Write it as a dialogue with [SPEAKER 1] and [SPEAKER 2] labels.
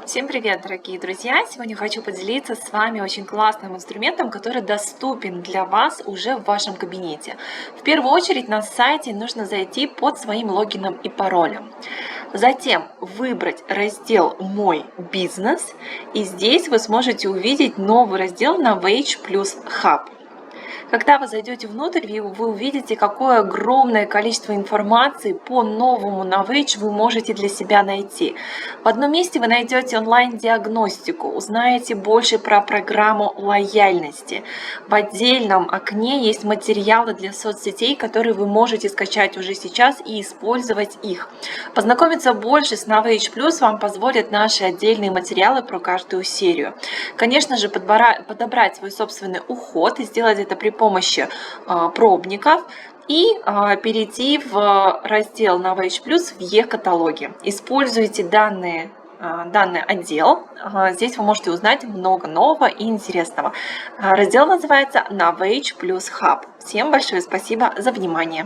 [SPEAKER 1] Всем привет, дорогие друзья! Сегодня хочу поделиться с вами очень классным инструментом, который доступен для вас уже в вашем кабинете. В первую очередь на сайте нужно зайти под своим логином и паролем. Затем выбрать раздел «Мой бизнес», и здесь вы сможете увидеть новый раздел Novage Plus Hub. Когда вы зайдете внутрь, вы увидите, какое огромное количество информации по новому Novage вы можете для себя найти. В одном месте вы найдете онлайн-диагностику, узнаете больше про программу лояльности. В отдельном окне есть материалы для соцсетей, которые вы можете скачать уже сейчас и использовать их. Познакомиться больше с Novage Plus вам позволят наши отдельные материалы про каждую серию. Конечно же, подобрать свой собственный уход и сделать это при помощи пробников и перейти в раздел Novage Plus в e-каталоге. Используйте данный отдел. Здесь вы можете узнать много нового и интересного. Раздел называется Novage Plus Hub. Всем большое спасибо за внимание.